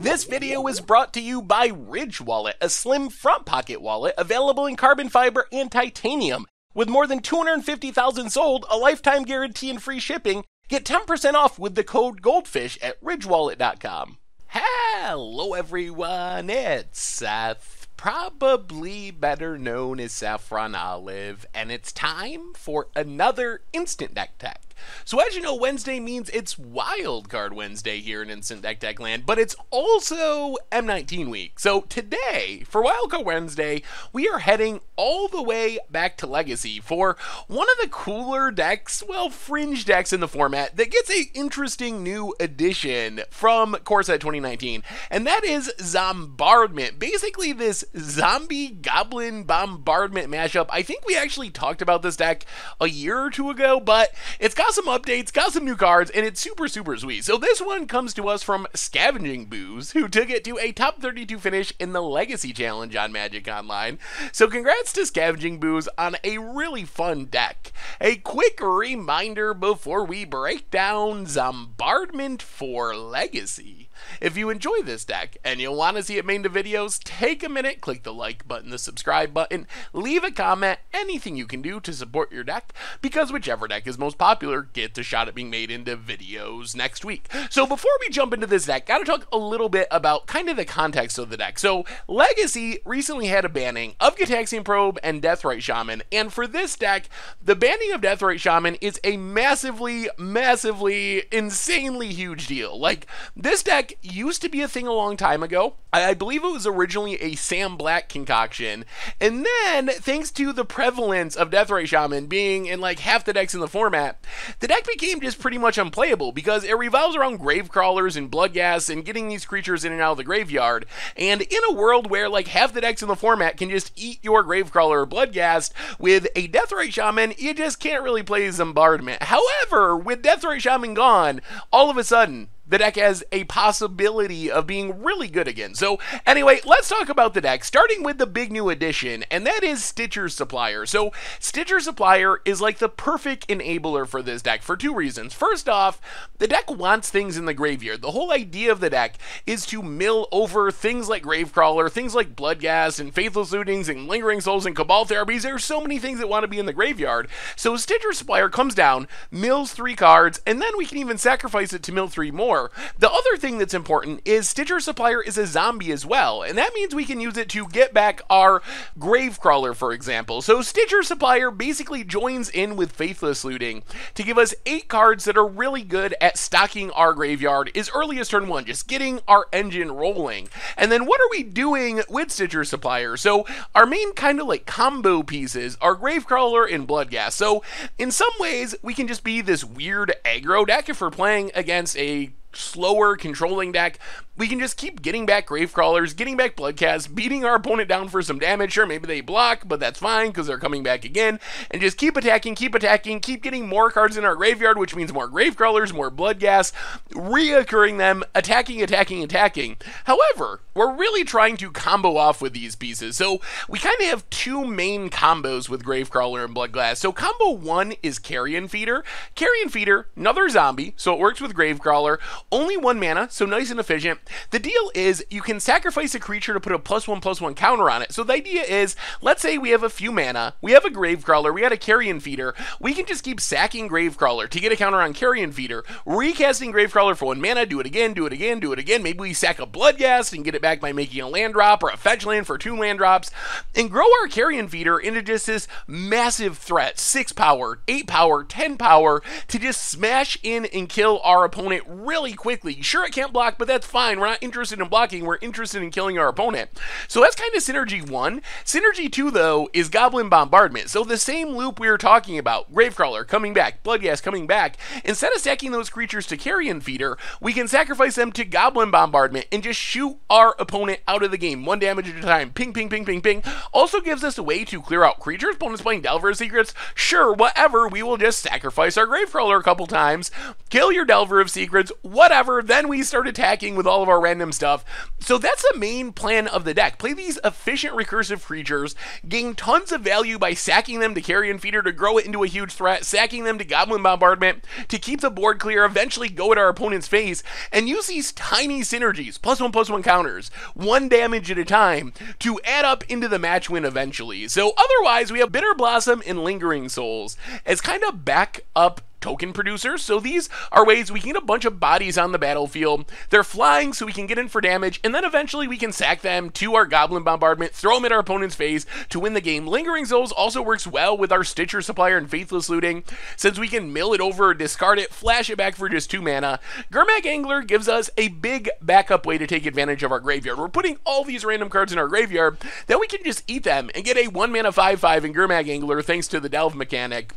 This video is brought to you by Ridge Wallet, a slim front pocket wallet available in carbon fiber and titanium. With more than 250,000 sold, a lifetime guarantee and free shipping, get 10% off with the code GOLDFISH at ridgewallet.com. Hello everyone, it's Seth, probably better known as Saffron Olive, and it's time for another Instant Deck Tech. So as you know, Wednesday means it's Wildcard Wednesday here in Instant Deck Tech land, but it's also M19 week. So today, for Wildcard Wednesday, we are heading all the way back to Legacy for one of the cooler decks, well, fringe decks in the format that gets a interesting new addition from Core Set 2019, and that is Zombardment. Basically this zombie Goblin Bombardment mashup. I think we actually talked about this deck a year or two ago, but it's got some updates, got some new cards, and it's super sweet. So this one comes to us from Scavenging Booze, who took it to a top 32 finish in the Legacy Challenge on Magic Online. So congrats to Scavenging Booze on a really fun deck. A quick reminder before we break down Zombardment for Legacy. If you enjoy this deck and you want to see it made into videos, take a minute, click the like button, the subscribe button, leave a comment, anything you can do to support your deck, because whichever deck is most popular gets a shot at being made into videos next week. So before we jump into this deck, gotta talk a little bit about kind of the context of the deck. So Legacy recently had a banning of Gitaxian Probe and Deathrite Shaman, and for this deck, the banning of Deathrite Shaman is a massively, insanely huge deal. Like, this deck used to be a thing a long time ago. I believe it was originally a Sam Black concoction, and then thanks to the prevalence of Deathrite Shaman being in like half the decks in the format, the deck became just pretty much unplayable because it revolves around grave crawlers and bloodghast and getting these creatures in and out of the graveyard. And in a world where like half the decks in the format can just eat your grave crawler or bloodghast, with a Deathrite Shaman you just can't really play Zombardment. However, with Deathrite Shaman gone, all of a sudden the deck has a possibility of being really good again. So anyway, let's talk about the deck, starting with the big new addition, and that is Stitcher's Supplier. So Stitcher's Supplier is like the perfect enabler for this deck for two reasons. First off, the deck wants things in the graveyard. The whole idea of the deck is to mill over things like Gravecrawler, things like Bloodghast, and Faithless Lootings, and Lingering Souls, and Cabal Therapies. There's so many things that want to be in the graveyard. So Stitcher's Supplier comes down, mills 3 cards, and then we can even sacrifice it to mill 3 more. The other thing that's important is Stitcher Supplier is a zombie as well, and that means we can use it to get back our Gravecrawler, for example. So Stitcher Supplier basically joins in with Faithless Looting to give us 8 cards that are really good at stocking our graveyard as early as turn 1, just getting our engine rolling. And then what are we doing with Stitcher Supplier? So our main kind of like combo pieces are Gravecrawler and Bloodghast. So in some ways, we can just be this weird aggro deck if we're playing against a slower controlling deck. We can just keep getting back Gravecrawlers, getting back Bloodghast, beating our opponent down for some damage. Sure, maybe they block, but that's fine because they're coming back again, and just keep attacking, keep getting more cards in our graveyard, which means more Gravecrawlers, more Bloodghast, reoccurring them, attacking. However, we're really trying to combo off with these pieces. So we kind of have two main combos with Gravecrawler and Bloodghast. So combo 1 is Carrion Feeder. Carrion Feeder, another zombie, so it works with Gravecrawler. Only 1 mana, so nice and efficient. The deal is you can sacrifice a creature to put a +1/+1 counter on it. So the idea is, let's say we have a few mana, we have a Gravecrawler, we had a Carrion Feeder, we can just keep sacking Gravecrawler to get a counter on Carrion Feeder, recasting Gravecrawler for 1 mana, do it again, maybe we sack a Bloodghast and get it back by making a land drop or a fetch land for 2 land drops, and grow our Carrion Feeder into just this massive threat, 6 power, 8 power, 10 power, to just smash in and kill our opponent really quickly. Sure, it can't block, but that's fine. We're not interested in blocking, we're interested in killing our opponent. So that's kind of Synergy 1. Synergy 2, though, is Goblin Bombardment. So the same loop we were talking about, Gravecrawler coming back, Bloodghast coming back, instead of stacking those creatures to Carrion Feeder, we can sacrifice them to Goblin Bombardment and just shoot our opponent out of the game, 1 damage at a time. Ping. Also gives us a way to clear out creatures. Opponents playing Delver of Secrets, sure, whatever, we will just sacrifice our Gravecrawler a couple times, kill your Delver of Secrets, whatever. whatever. Then we start attacking with all of our random stuff. So that's the main plan of the deck. Play these efficient recursive creatures, gain tons of value by sacking them to Carrion Feeder to grow it into a huge threat, sacking them to Goblin Bombardment to keep the board clear, eventually go at our opponent's face, and use these tiny synergies, +1/+1 counters, 1 damage at a time, to add up into the match win eventually. So otherwise, we have Bitter Blossom and Lingering Souls as kind of backup token producers. So these are ways we can get a bunch of bodies on the battlefield. They're flying, so we can get in for damage, and then eventually we can sack them to our Goblin Bombardment, throw them at our opponent's face to win the game. Lingering Souls also works well with our Stitcher, Supplier, and Faithless Looting, since we can mill it over, discard it, flash it back for just 2 mana. Gurmag Angler gives us a big backup way to take advantage of our graveyard. We're putting all these random cards in our graveyard, then we can just eat them and get a 1 mana 5/5 in Gurmag Angler thanks to the Delve mechanic.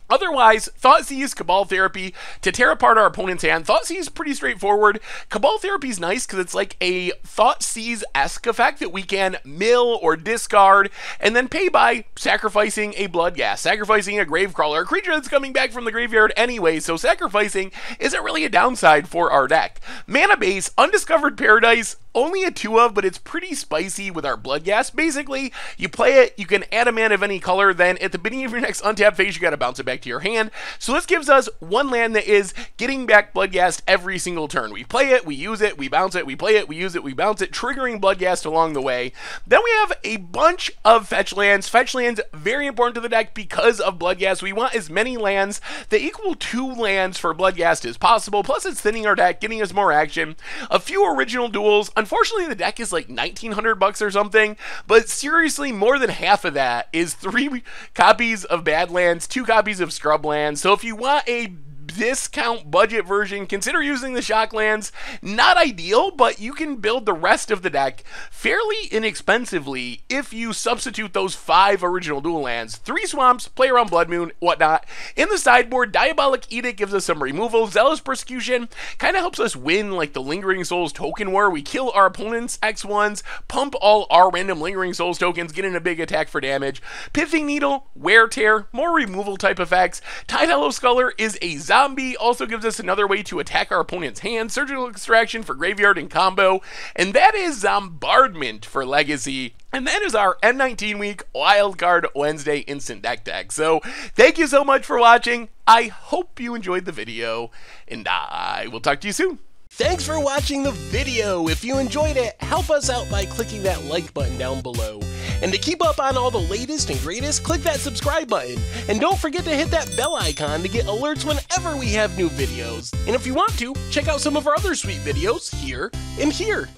Otherwise, Thoughtseize, Cabal Therapy to tear apart our opponent's hand. Thoughtseize is pretty straightforward. Cabal Therapy is nice because it's like a Thoughtseize-esque effect that we can mill or discard and then pay by sacrificing a Bloodghast, sacrificing a Gravecrawler, a creature that's coming back from the graveyard anyway, so sacrificing isn't really a downside for our deck. Mana base, Undiscovered Paradise, only a 2-of, but it's pretty spicy with our Bloodghast. Basically, you play it, you can add a mana of any color, then at the beginning of your next untapped phase, you gotta bounce it back to your hand. So this gives us 1 land that is getting back Bloodghast every single turn. We play it, we use it, we bounce it, we play it, we use it, we bounce it, triggering Bloodghast along the way. Then we have a bunch of fetch lands. Fetch lands, very important to the deck because of Bloodghast. We want as many lands that equal 2 lands for Bloodghast as possible, plus it's thinning our deck, getting us more action. A few original duels. Unfortunately, the deck is like $1,900 or something, but seriously, more than half of that is 3 copies of Badlands, 2 copies of Scrublands. So if you want a discount budget version, consider using the Shocklands. Not ideal, but you can build the rest of the deck fairly inexpensively if you substitute those 5 original dual lands. 3 swamps, play around Blood Moon, whatnot. In the sideboard, Diabolic Edict gives us some removal. Zealous Persecution kind of helps us win like the Lingering Souls token war. We kill our opponent's X1s, pump all our random Lingering Souls tokens, get in a big attack for damage. Pithing Needle, Wear Tear, more removal type effects. Tidehollow Sculler is a zombie, also gives us another way to attack our opponent's hand. Surgical Extraction for graveyard and combo. And that is Zombardment for Legacy. And that is our M19 week Wildcard Wednesday instant deck. So thank you so much for watching. I hope you enjoyed the video, and I will talk to you soon. Thanks for watching the video. If you enjoyed it, help us out by clicking that like button down below. And to keep up on all the latest and greatest, click that subscribe button. And don't forget to hit that bell icon to get alerts whenever we have new videos. And if you want to, check out some of our other sweet videos here and here.